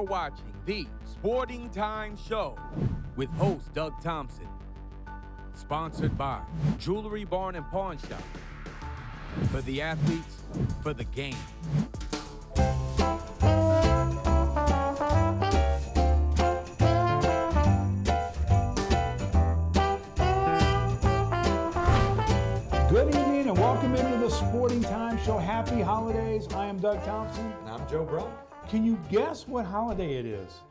You're watching the Sporting Time Show with host Doug Thompson. Sponsored by Jewelry Barn and Pawn Shop. For the athletes, for the game. Good evening and welcome into the Sporting Time Show. Happy holidays. I am Doug Thompson. And I'm Joe Brun. Can you guess what holiday it is?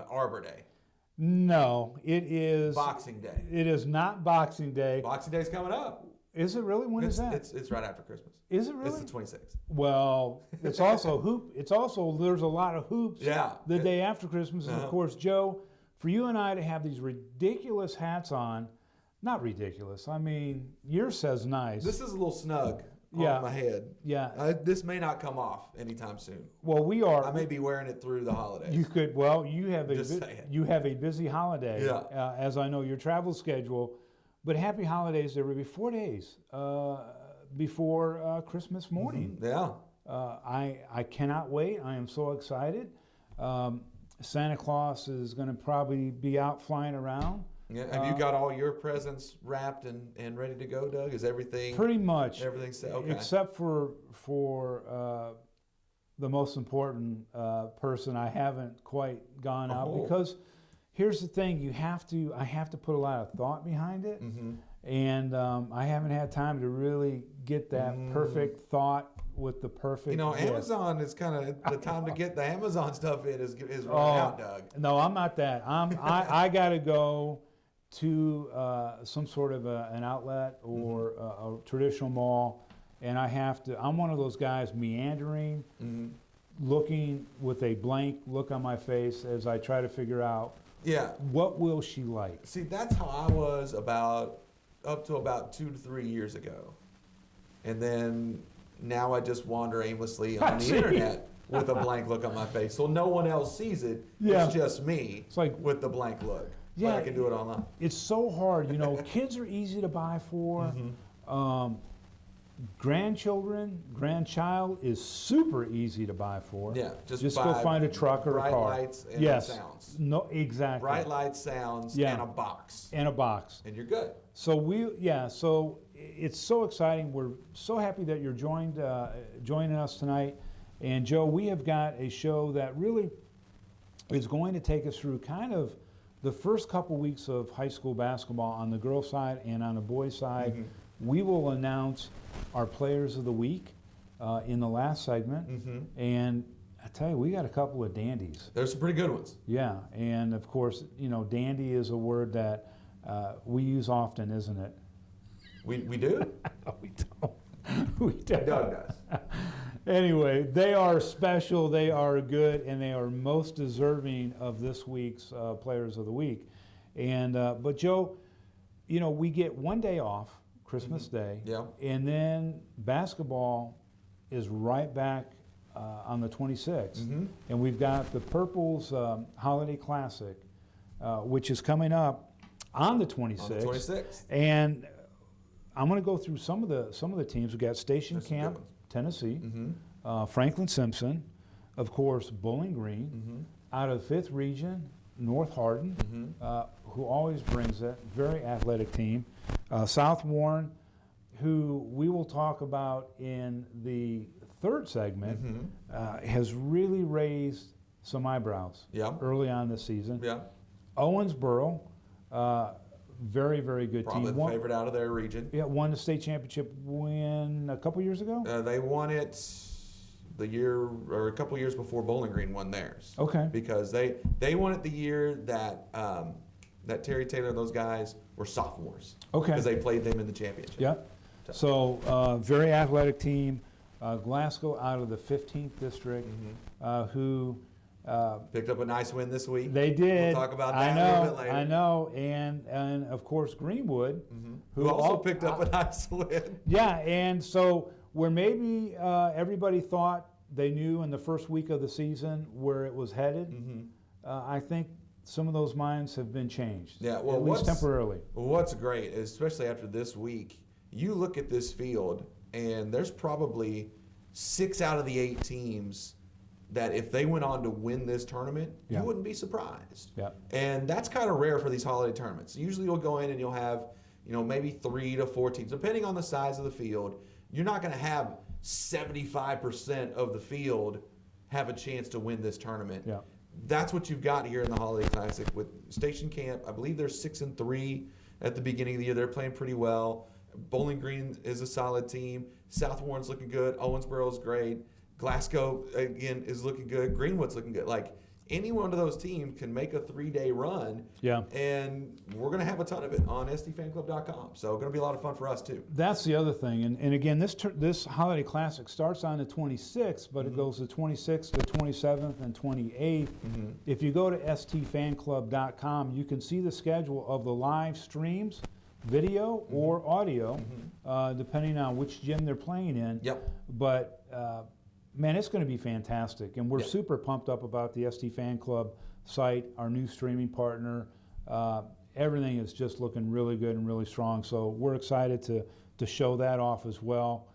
Arbor Day. No, it is... Boxing Day. It is not Boxing Day. Boxing Day's coming up. Is it really? When is that? It's right after Christmas. Is it really? It's the 26th. Well, it's also hoop. It's also, there's a lot of hoops the day after Christmas. And of course, Joe, for you and I to have these ridiculous hats on, not ridiculous, I mean, yours says nice. This is a little snug on my head. Yeah. This may not come off anytime soon. Well, we are. I may be wearing it through the holidays. You could. Well, you have Just a busy holiday. Yeah. As I know your travel schedule, but happy holidays. There will be 4 days before Christmas morning. Mm-hmm. Yeah. I cannot wait. I am so excited. Santa Claus is going to probably be out flying around. Yeah. Have you got all your presents wrapped and ready to go, Doug? Is everything pretty much everything's set? Okay. Except for the most important person, I haven't quite gone out because here's the thing: I have to put a lot of thought behind it, and I haven't had time to really get that perfect thought with the perfect. gift. Amazon is kind of the time to get the Amazon stuff in is running out, Doug. No, I'm not that. I got to go to some sort of an outlet or a traditional mall, and I'm one of those guys meandering, looking with a blank look on my face as I try to figure out what will she like. See, that's how I was up to about 2 to 3 years ago. And then now I just wander aimlessly on the internet with a blank look on my face. So no one else sees it. Yeah. It's just me with the blank look. Yeah, but I can do it online. It's so hard. Kids are easy to buy for. Grandchild is super easy to buy for. Yeah, just go find a truck or a car. Bright lights and sounds. No, exactly. Bright lights, sounds, and a box. And you're good. So it's so exciting. We're so happy that you're joining us tonight. And Joe, we have got a show that really is going to take us through kind of the first couple weeks of high school basketball on the girls' side and on the boys' side. We will announce our players of the week in the last segment. And I tell you, we got a couple of dandies. There's some pretty good ones. Yeah, and of course, dandy is a word that we use often, isn't it? We do? No, we don't. We don't. Doug does. Anyway, they are special, they are good, and they are most deserving of this week's Players of the Week. And but Joe, we get 1 day off, Christmas Day, and then basketball is right back on the 26th. And we've got the Purple's Holiday Classic, which is coming up on the 26th. On the 26th. And I'm going to go through some of the teams. We've got Station Camp, Tennessee, Franklin Simpson, of course, Bowling Green, out of the 5th region, North Hardin, who always brings it, very athletic team. South Warren, who we will talk about in the third segment, has really raised some eyebrows early on this season. Owensboro, very, very good team. Probably the favorite out of their region. Yeah, won the state championship win a couple years ago? They won it a couple years before Bowling Green won theirs. Okay. Because they won it the year that Terry Taylor and those guys were sophomores. Okay. Because they played them in the championship. Yeah. So very athletic team. Glasgow out of the 15th district, who picked up a nice win this week. They did. We'll talk about that a little bit later. I know, and of course Greenwood, who also picked up a nice win. Yeah, and so where maybe everybody thought they knew in the first week of the season where it was headed, I think some of those minds have been changed. Yeah, well, at least temporarily. What's great, especially after this week, you look at this field, and there's probably 6 out of the 8 teams that if they went on to win this tournament, Yeah. you wouldn't be surprised. Yeah. And that's kind of rare for these holiday tournaments. Usually you'll go in and you'll have, maybe 3 to 4 teams, depending on the size of the field. You're not going to have 75% of the field have a chance to win this tournament. Yeah. That's what you've got here in the Holiday Classic with Station Camp. I believe they're 6-3 at the beginning of the year. They're playing pretty well. Bowling Green is a solid team. South Warren's looking good. Owensboro is great. Glasgow, again, is looking good. Greenwood's looking good. Like, any one of those teams can make a 3-day run. Yeah. And we're going to have a ton of it on stfanclub.com. So going to be a lot of fun for us, too. That's the other thing. And again, this Holiday Classic starts on the 26th, but it goes the 26th, the 27th, and 28th. If you go to stfanclub.com, you can see the schedule of the live streams, video or audio, depending on which gym they're playing in. Yep. But man, it's going to be fantastic, and we're super pumped up about the ST Fan Club site, our new streaming partner. Everything is just looking really good and really strong, so we're excited to show that off as well.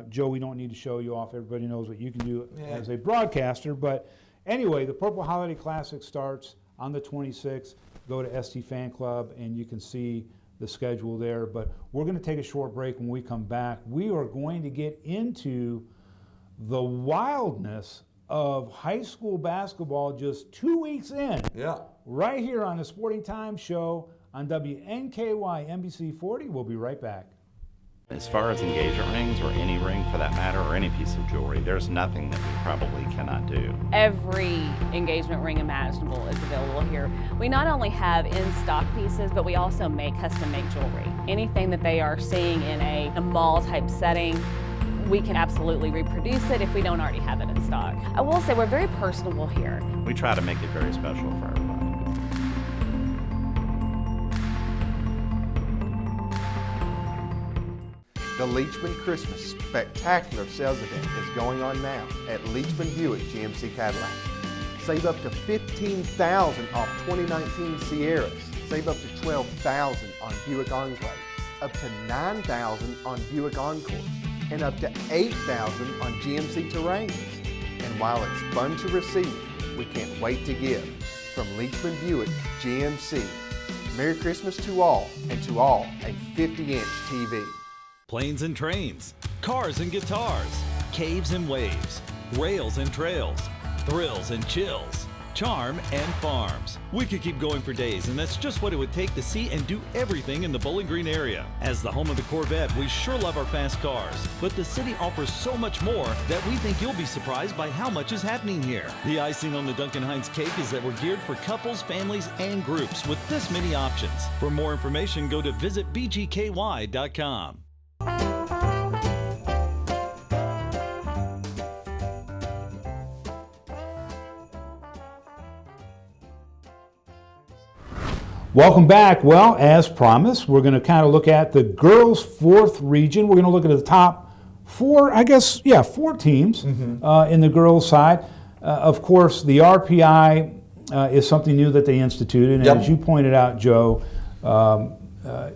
Joe, we don't need to show you off. Everybody knows what you can do as a broadcaster. But anyway, the Purple Holiday Classic starts on the 26th. Go to ST Fan Club, and you can see the schedule there. But we're going to take a short break. When we come back, we are going to get into the wildness of high school basketball just 2 weeks in. Yeah. Right here on the Sporting Times Show on WNKY NBC 40. We'll be right back. As far as engagement rings, or any ring for that matter, or any piece of jewelry, there's nothing that we probably cannot do. Every engagement ring imaginable is available here. We not only have in-stock pieces, but we also make custom-made jewelry. Anything that they are seeing in a mall-type setting, we can absolutely reproduce it if we don't already have it in stock. I will say we're very personable here. We try to make it very special for everybody. The Leachman Christmas Spectacular Sales Event is going on now at Leachman Buick GMC Cadillac. Save up to $15,000 off 2019 Sierras. Save up to $12,000 on Buick Enclave, up to $9,000 on Buick Encore, and up to $8,000 on GMC Terrains. And while it's fun to receive, we can't wait to give. From Leachman Buick GMC. Merry Christmas to all, and to all a 50-inch TV. Planes and trains, cars and guitars, caves and waves, rails and trails, thrills and chills, charm and farms. We could keep going for days, and that's just what it would take to see and do everything in the Bowling Green area. As the home of the Corvette, we sure love our fast cars, but the city offers so much more that we think you'll be surprised by how much is happening here. The icing on the Duncan Hines cake is that we're geared for couples, families, and groups with this many options. For more information, go to visitbgky.com. Welcome back. Well, as promised, we're going to kind of look at the girls' fourth region. We're going to look at the top four teams in the girls' side. Of course, the RPI is something new that they instituted. And as you pointed out, Joe,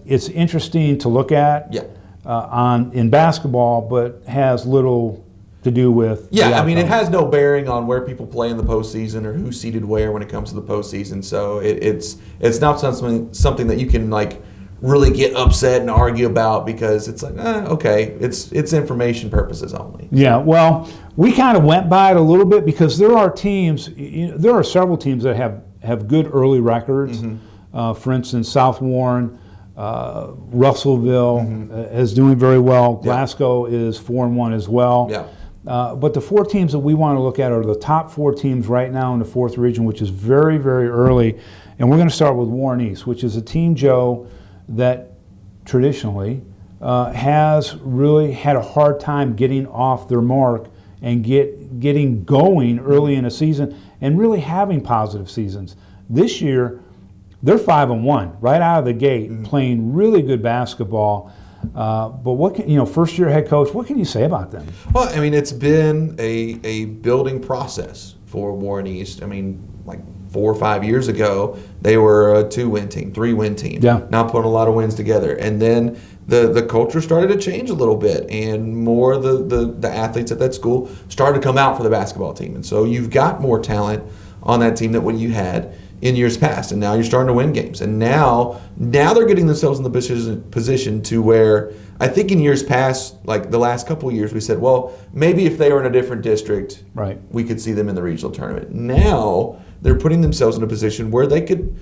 it's interesting to look at in basketball, but has little to do with I mean, it has no bearing on where people play in the postseason or who's seeded where when it comes to the postseason. So it's not something that you can like really get upset and argue about, because it's like okay, it's information purposes only. Yeah, well, we kind of went by it a little bit because there are teams. There are several teams that have good early records. For instance, South Warren. Russellville is doing very well. Glasgow is 4-1 as well. But the four teams that we want to look at are the top four teams right now in the fourth region, which is very, very early. And we're going to start with Warren East, which is a team, Joe, that traditionally has really had a hard time getting off their mark and getting going early in a season and really having positive seasons. This year, they're 5-1 right out of the gate, playing really good basketball. But what can, first year head coach, what can you say about them? Well, I mean, it's been a building process for Warren East. I mean, like 4 or 5 years ago, they were a 2-win team, 3-win team. Yeah. Not putting a lot of wins together. And then the culture started to change a little bit, and more of the athletes at that school started to come out for the basketball team. And so you've got more talent on that team than what you had in years past. And now you're starting to win games. And now they're getting themselves in the position to where I think in years past, like the last couple of years, we said, well, maybe if they were in a different district, right, we could see them in the regional tournament. Now they're putting themselves in a position where they could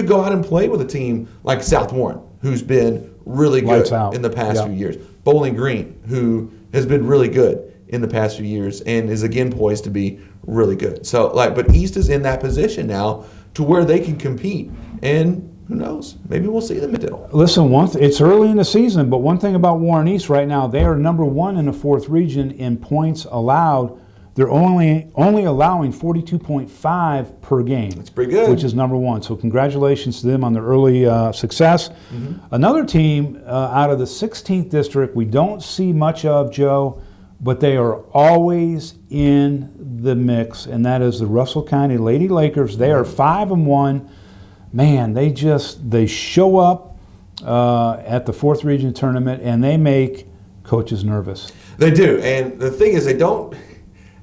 go out and play with a team like South Warren, who's been really good in the past few years. Bowling Green, who has been really good in the past few years and is again poised to be really good. So but East is in that position now to where they can compete, and who knows, maybe we'll see them at Diddle. Listen, it's early in the season, but one thing about Warren East right now, they are number 1 in the 4th region in points allowed. They're only allowing 42.5 per game. That's pretty good. Which is number 1. So congratulations to them on their early success. Mm-hmm. Another team out of the 16th district we don't see much of, Joe, but they are always in the mix, and that is the Russell County Lady Lakers. They are 5-1. Man, they show up at the 4th region tournament, and they make coaches nervous. They do, and the thing is,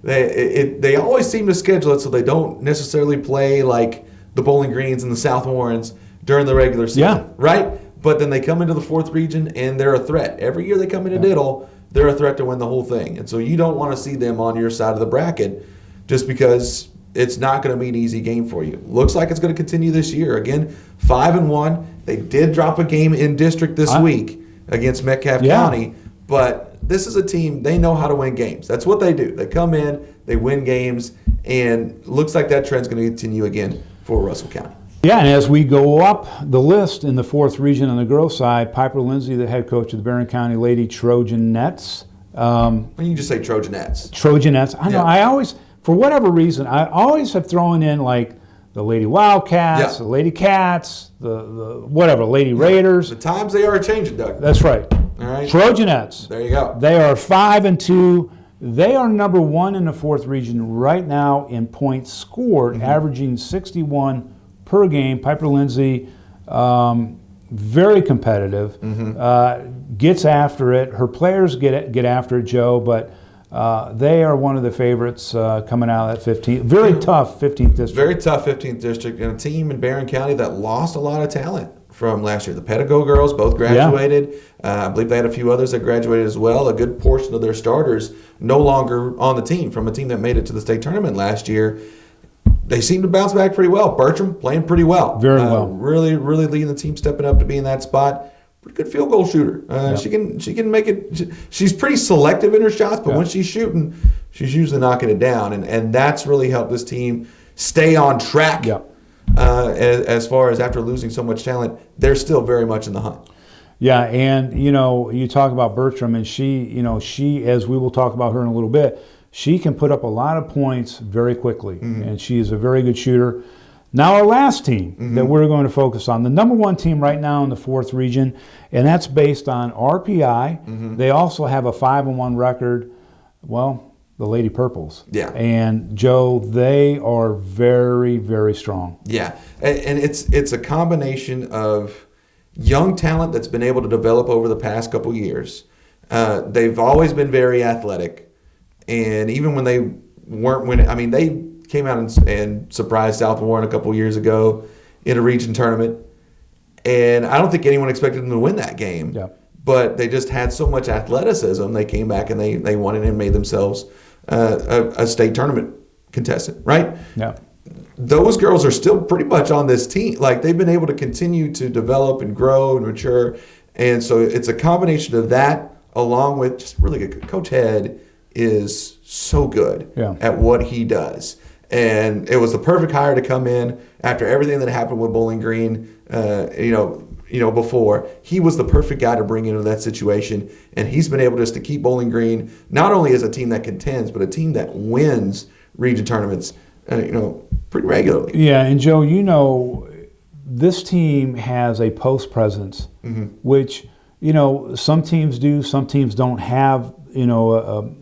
they always seem to schedule it so they don't necessarily play like the Bowling Greens and the South Warrens during the regular season, right? But then they come into the 4th region and they're a threat. Every year they come into Diddle, they're a threat to win the whole thing. And so you don't want to see them on your side of the bracket just because it's not going to be an easy game for you. Looks like it's going to continue this year. Again, 5-1. They did drop a game in district this week against Metcalfe County, but this is a team, they know how to win games. That's what they do. They come in, they win games, and looks like that trend's going to continue again for Russell County. Yeah, and as we go up the list in the 4th region on the girls' side, Piper Lindsay, the head coach of the Barron County Lady Trojanettes. You can just say Trojanettes. Trojanettes. I know. I always, for whatever reason, I always have thrown in like the Lady Wildcats, the Lady Cats, the whatever, Lady Raiders. The times they are changing, Doug. That's right. All right. Trojanettes. There you go. They are 5-2. They are number 1 in the 4th region right now in points scored, averaging 61 per game. Piper Lindsay, very competitive, gets after it. Her players get after it, Joe, but they are one of the favorites coming out of that 15th. Very tough 15th district. Very tough 15th district, and a team in Barron County that lost a lot of talent from last year. The Pedigo girls both graduated. I believe they had a few others that graduated as well. A good portion of their starters no longer on the team from a team that made it to the state tournament last year. They seem to bounce back pretty well. Bertram playing pretty well. Very well. Really leading the team, stepping up to be in that spot. Pretty good field goal shooter. She can make it. She's pretty selective in her shots, but when she's shooting, she's usually knocking it down. And that's really helped this team stay on track. As far as after losing so much talent, they're still very much in the hunt. Yeah, and you talk about Bertram, and she, as we will talk about her in a little bit, she can put up a lot of points very quickly, and she is a very good shooter. Now our last team that we're going to focus on, the number 1 team right now in the 4th region, and that's based on RPI. They also have a 5-1 record. Well, the Lady Purples. Yeah. And Joe, they are very, very strong. Yeah, and it's a combination of young talent that's been able to develop over the past couple years. They've always been very athletic. And even when they weren't winning, I mean, they came out and surprised South Warren a couple years ago in a region tournament. And I don't think anyone expected them to win that game. Yeah. But they just had so much athleticism. They came back and they won it and made themselves a state tournament contestant, right? Yeah. Those girls are still pretty much on this team. Like, they've been able to continue to develop and grow and mature. And so it's a combination of that along with just really good. Coach Head is so good at what he does. And it was the perfect hire to come in after everything that happened with Bowling Green, before. He was the perfect guy to bring into that situation. And he's been able just to keep Bowling Green not only as a team that contends, but a team that wins region tournaments, pretty regularly. Yeah, and Joe, this team has a post presence, which you know, some teams do, some teams don't have, you know,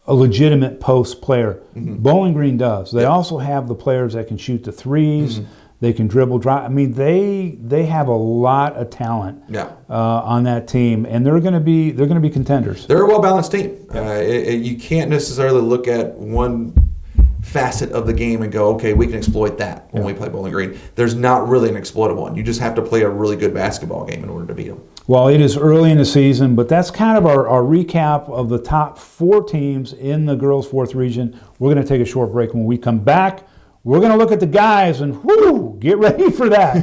a legitimate post player. Bowling Green does. They also have the players that can shoot the threes. They can dribble, drive. I mean, they have a lot of talent on that team, and they're going to be contenders. They're a well-balanced team. You can't necessarily look at one facet of the game and go, okay, we can exploit that when we play Bowling Green. There's not really an exploitable one. You just have to play a really good basketball game in order to beat them. Well, it is early in the season, but that's kind of our recap of the top 4 teams in the girls' 4th region. We're going to take a short break. When we come back, we're going to look at the guys and get ready for that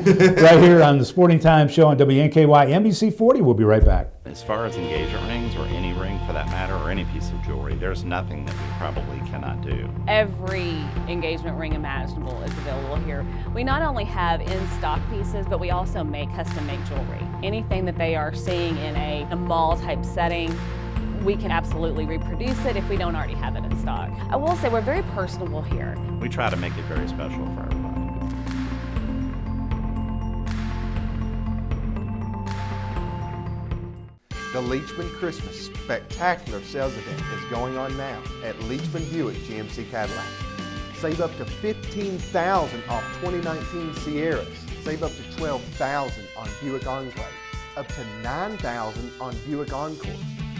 right here on the Sporting Time Show on WNKY NBC 40. We'll be right back. As far as engagement rings, or any ring for that matter, or any piece of jewelry, there's nothing that we probably cannot do. Every engagement ring imaginable is available here. We not only have in-stock pieces, but we also make custom-made jewelry. Anything that they are seeing in a mall-type setting, we can absolutely reproduce it if we don't already have it in stock. I will say we're very personable here. We try to make it very special for everybody. The Leachman Christmas Spectacular Sales Event is going on now at Leachman Buick GMC Cadillac. Save up to $15,000 off 2019 Sierras. Save up to $12,000 on Buick Enclave, up to $9,000 on Buick Encore,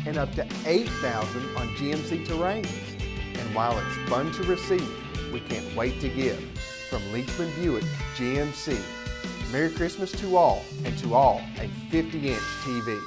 and up to $8,000 on GMC Terrains. And while it's fun to receive, we can't wait to give. From Leachman Buick GMC. Merry Christmas to all, and to all a 50-inch TV.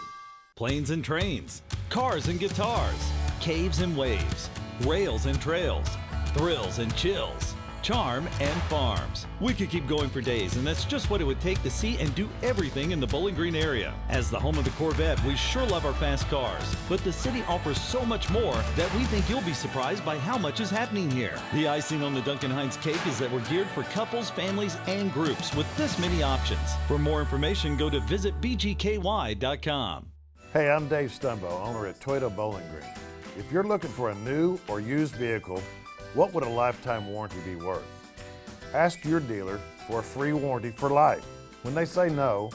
Planes and trains, cars and guitars, caves and waves, rails and trails, thrills and chills, charm and farms. We could keep going for days, and that's just what it would take to see and do everything in the Bowling Green area. As the home of the Corvette, we sure love our fast cars, but the city offers so much more that we think you'll be surprised by how much is happening here. The icing on the Duncan Hines cake is that we're geared for couples, families, and groups with this many options. For more information, go to visitbgky.com. Hey, I'm Dave Stumbo, owner at Toyota Bowling Green. If you're looking for a new or used vehicle, what would a lifetime warranty be worth? Ask your dealer for a free warranty for life. When they say no,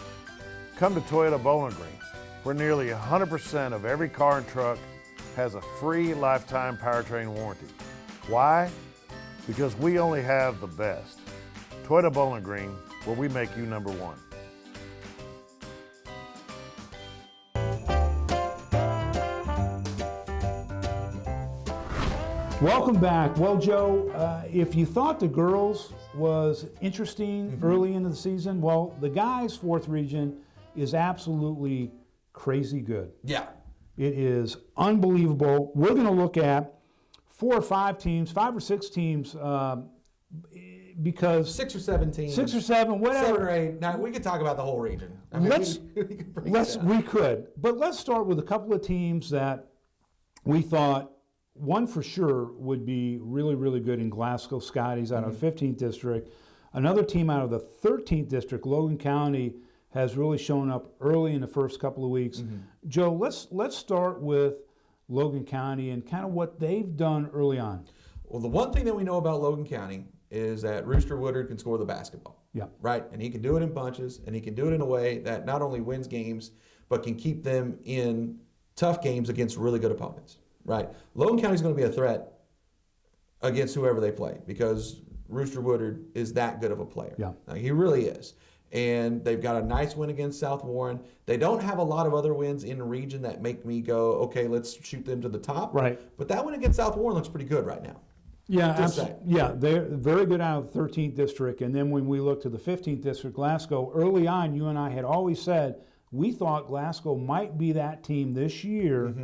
come to Toyota Bowling Green, where nearly 100% of every car and truck has a free lifetime powertrain warranty. Why? Because we only have the best. Toyota Bowling Green, where we make you number one. Welcome back. Well, Joe, if you thought the girls was interesting early into the season, well, the guys' 4th region is absolutely crazy good. Yeah. It is unbelievable. We're going to look at 4 or 5 teams, 5 or 6 teams, because 6 or 7 teams. 6 or 7, whatever. 7 or 8. Now we could talk about the whole region. I mean, we could, but let's start with a couple of teams that we thought. One for sure would be really, really good in Glasgow Scotties out of 15th District. Another team out of the 13th District, Logan County, has really shown up early in the first couple of weeks. Joe, let's start with Logan County and kind of what they've done early on. Well, the one thing that we know about Logan County is that Rooster Woodard can score the basketball. Yeah. Right? And he can do it in bunches, and he can do it in a way that not only wins games, but can keep them in tough games against really good opponents. Right. Logan County is going to be a threat against whoever they play because Rooster Woodard is that good of a player. Yeah. He really is. And they've got a nice win against South Warren. They don't have a lot of other wins in the region that make me go, okay, let's shoot them to the top. Right. But that one against South Warren looks pretty good right now. Yeah, absolutely. Yeah, they're very good out of the 13th District. And then when we look to the 15th District, Glasgow, early on, you and I had always said we thought Glasgow might be that team this year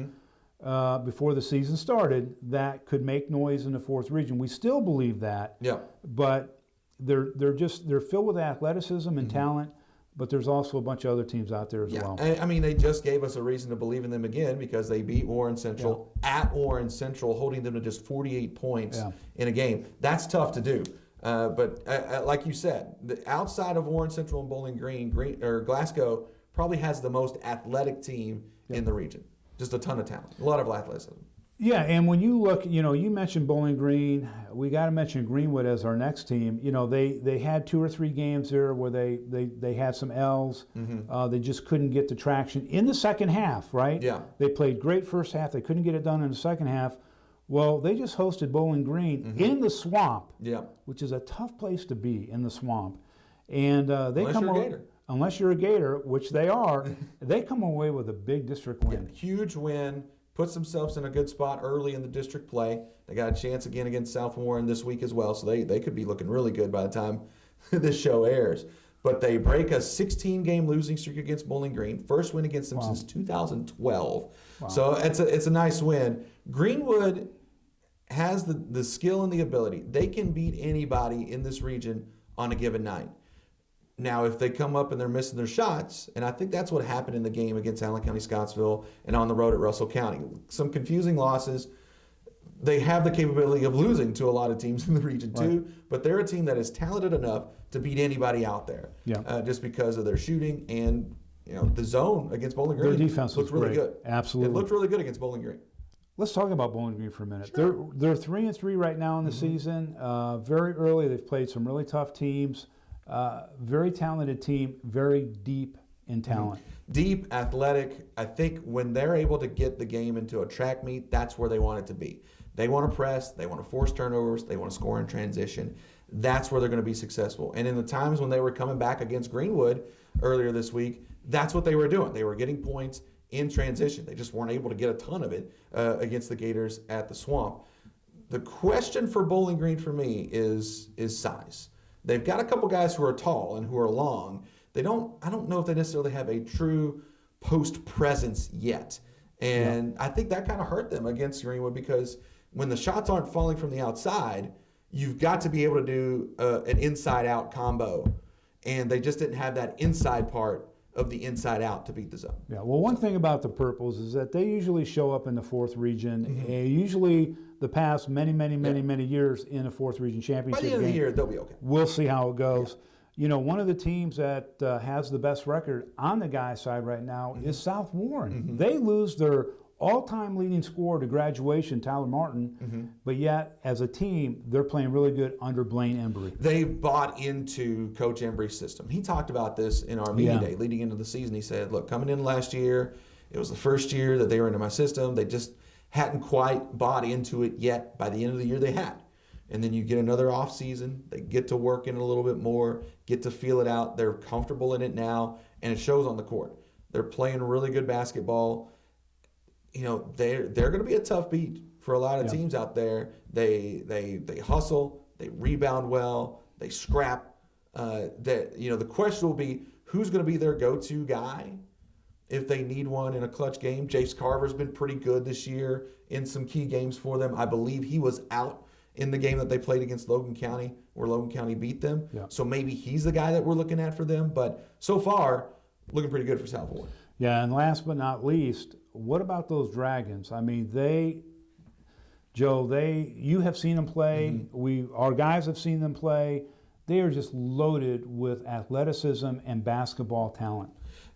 before the season started that could make noise in the 4th region. We still believe that. Yeah. But they're filled with athleticism and talent, but there's also a bunch of other teams out there as well. And, I mean, they just gave us a reason to believe in them again because they beat Warren Central at Warren Central, holding them to just 48 points in a game. That's tough to do. But like you said, outside of Warren Central and Bowling Green, Glasgow probably has the most athletic team in the region. Just a ton of talent, a lot of athleticism. Yeah, and when you look, you mentioned Bowling Green. We got to mention Greenwood as our next team. They had 2 or 3 games there where they had some L's. They just couldn't get the traction in the second half, right? Yeah. They played great first half. They couldn't get it done in the second half. Well, they just hosted Bowling Green in the Swamp, which is a tough place to be, in the Swamp. And unless you're a Gator, which they are, they come away with a big district win. Huge win. Puts themselves in a good spot early in the district play. They got a chance again against South Warren this week as well, so they could be looking really good by the time this show airs. But they break a 16-game losing streak against Bowling Green. First win against them since 2012. Wow. So it's a nice win. Greenwood has the skill and the ability. They can beat anybody in this region on a given night. Now, if they come up and they're missing their shots, and I think that's what happened in the game against Allen County Scottsville and on the road at Russell County. Some confusing losses. They have the capability of losing to a lot of teams in the region too, but they're a team that is talented enough to beat anybody out there. Just because of their shooting and the zone against Bowling Green. Their defense looked really good. Absolutely. It looked really good against Bowling Green. Let's talk about Bowling Green for a minute. Sure. They're 3-3 right now in the season. Very early, they've played some really tough teams. Very talented team, very deep in talent. Deep, athletic. I think when they're able to get the game into a track meet, that's where they want it to be. They want to press, they want to force turnovers, they want to score in transition. That's where they're going to be successful. And in the times when they were coming back against Greenwood earlier this week, that's what they were doing. They were getting points in transition. They just weren't able to get a ton of it against the Gators at the Swamp. The question for Bowling Green for me is size. They've got a couple guys who are tall and who are long. I don't know if they necessarily have a true post presence yet. And I think that kind of hurt them against Greenwood because when the shots aren't falling from the outside, you've got to be able to do an inside-out combo. And they just didn't have that inside part of the inside out to beat the zone. Yeah, well, one thing about the Purples is that they usually show up in the 4th region. Usually the past many years in a 4th region championship By the end of the game. year, they'll be okay. We'll see how it goes. One of the teams that has the best record on the guys' side right now is South Warren. They lose their all-time leading scorer to graduation, Tyler Martin, but yet, as a team, they're playing really good under Blaine Embry. They bought into Coach Embry's system. He talked about this in our media day leading into the season. He said, look, coming in last year, it was the first year that they were into my system. They just hadn't quite bought into it yet. By the end of the year, they had. And then you get another off season. They get to work in it a little bit more, get to feel it out. They're comfortable in it now, and it shows on the court. They're playing really good basketball. They're going to be a tough beat for a lot of teams out there. They hustle, they rebound well, they scrap. The question will be who's going to be their go-to guy if they need one in a clutch game. Jace Carver's been pretty good this year in some key games for them. I believe he was out in the game that they played against Logan County, where Logan County beat them. So maybe he's the guy that we're looking at for them. But so far, looking pretty good for South Warren. Yeah, and last but not least, what about those Dragons? I mean, you have seen them play. Our guys have seen them play. They are just loaded with athleticism and basketball talent.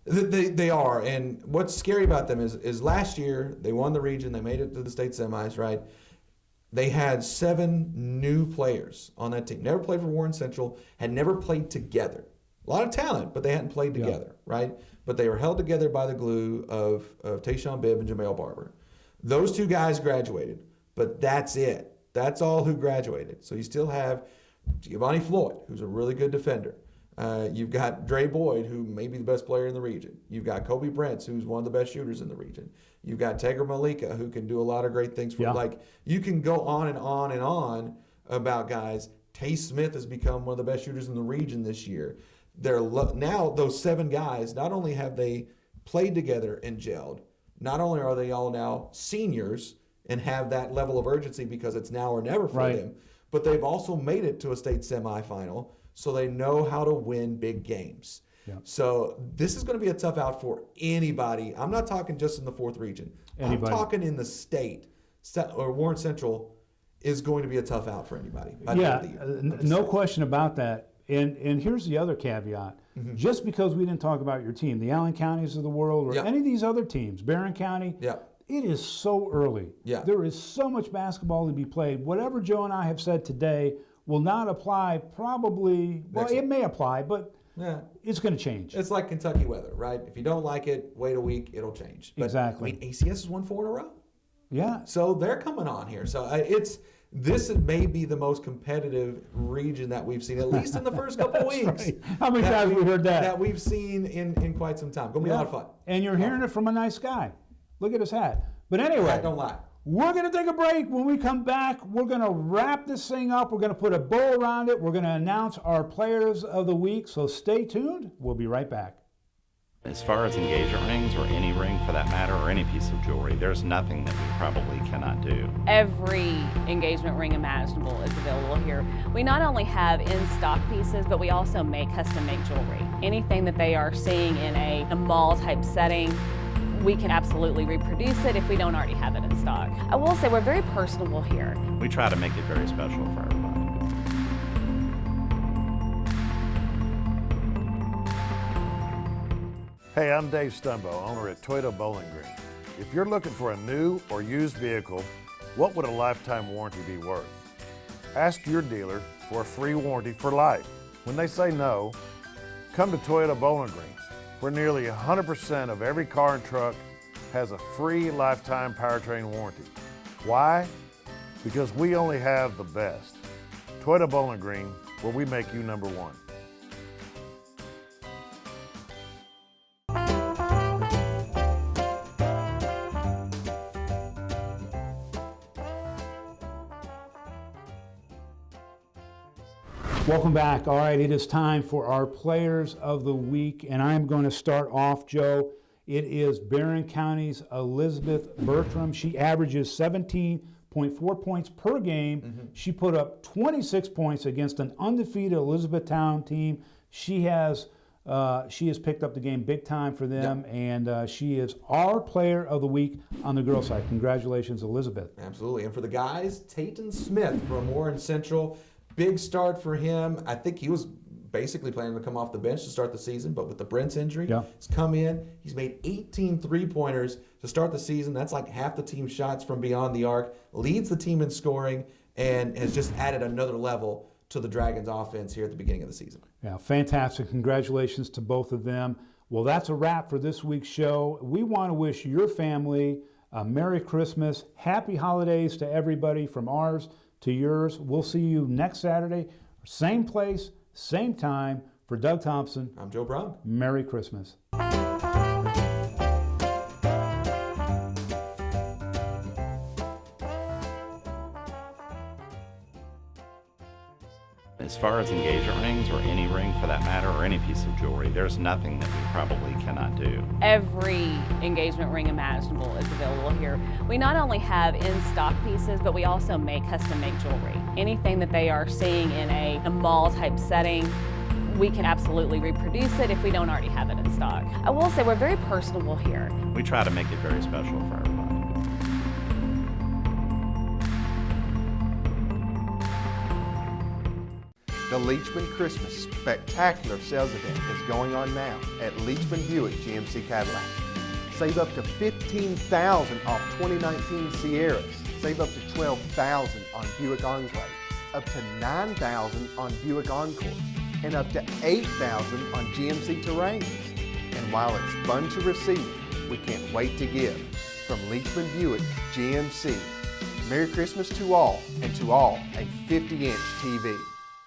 They are, and what's scary about them is last year they won the region. They made it to the state semis, right? They had 7 new players on that team. Never played for Warren Central, had never played together. A lot of talent, but they hadn't played together, right? But they were held together by the glue of Tayshawn Bibb and Jamel Barber. Those 2 guys graduated, but that's it. That's all who graduated. So you still have Giovanni Floyd, who's a really good defender. You've got Dre Boyd, who may be the best player in the region. You've got Kobe Brents, who's one of the best shooters in the region. You've got Tegra Malika, who can do a lot of great things for you can go on and on and on about guys. Tay Smith has become one of the best shooters in the region this year. Now those 7 guys, not only have they played together and gelled, not only are they all now seniors and have that level of urgency because it's now or never for them, but they've also made it to a state semifinal, so they know how to win big games. So this is going to be a tough out for anybody. I'm not talking just in the 4th region. I'm talking in the state. Or Warren Central is going to be a tough out for anybody. No question about that. And here's the other caveat. Just because we didn't talk about your team, the Allen Counties of the world or any of these other teams, Barron County, It is so early. Yeah. There is so much basketball to be played. Whatever Joe and I have said today will not apply probably, well, it may apply, but it's going to change. It's like Kentucky weather, right? If you don't like it, wait a week, it'll change. But, Exactly. I mean, ACS has won 4 in a row. Yeah. So they're coming on here. So this may be the most competitive region that we've seen, at least in the first couple weeks. Right. How many times have we heard that? That we've seen in quite some time. Going to be a lot of fun. And you're hearing it from a nice guy. Look at his hat. But anyway, Don't lie. we're going to take a break. When we come back, we're going to wrap this thing up. We're going to put a bow around it. We're going to announce our players of the week. So stay tuned. We'll be right back. As far as engagement rings, or any ring for that matter, or any piece of jewelry, there's nothing that we probably cannot do. Every engagement ring imaginable is available here. We not only have in-stock pieces, but we also make custom-made jewelry. Anything that they are seeing in a mall-type setting, we can absolutely reproduce it if we don't already have it in stock. I will say we're very personable here. We try to make it very special for everybody. Hey, I'm Dave Stumbo, owner at Toyota Bowling Green. If you're looking for a new or used vehicle, what would a lifetime warranty be worth? Ask your dealer for a free warranty for life. When they say no, come to Toyota Bowling Green, where nearly 100% of every car and truck has a free lifetime powertrain warranty. Why? Because we only have the best. Toyota Bowling Green, where we make you number one. Welcome back. All right, it is time for our players of the week, and I'm going to start off, Joe. It is Barron County's Elizabeth Bertram. She averages 17.4 points per game. She put up 26 points against an undefeated Elizabethtown team. She has picked up the game big time for them, and she is our player of the week on the girls' side. Congratulations, Elizabeth. Absolutely. And for the guys, Tayton Smith from Warren Central. Big start for him. I think he was basically planning to come off the bench to start the season, but with the Brent's injury, he's come in. He's made 18 three-pointers to start the season. That's like half the team's shots from beyond the arc. Leads the team in scoring and has just added another level to the Dragons' offense here at the beginning of the season. Yeah, fantastic. Congratulations to both of them. Well, that's a wrap for this week's show. We want to wish your family a Merry Christmas, Happy Holidays to everybody from ours to yours. We'll see you next Saturday, same place, same time. For Doug Thompson, I'm Joe Brown. Merry Christmas. As far as engagement rings, or any ring for that matter, or any piece of jewelry, there's nothing that we probably cannot do. Every engagement ring imaginable is available here. We not only have in-stock pieces, but we also make custom-made jewelry. Anything that they are seeing in a mall-type setting, we can absolutely reproduce it if we don't already have it in stock. I will say we're very personable here. We try to make it very special for everybody. The Leachman Christmas Spectacular Sales Event is going on now at Leachman Buick GMC Cadillac. Save up to $15,000 off 2019 Sierras. Save up to $12,000 on Buick Enclave, up to $9,000 on Buick Encore, and up to $8,000 on GMC Terrains. And while it's fun to receive, we can't wait to give. From Leachman Buick GMC. Merry Christmas to all, and to all a 50-inch TV.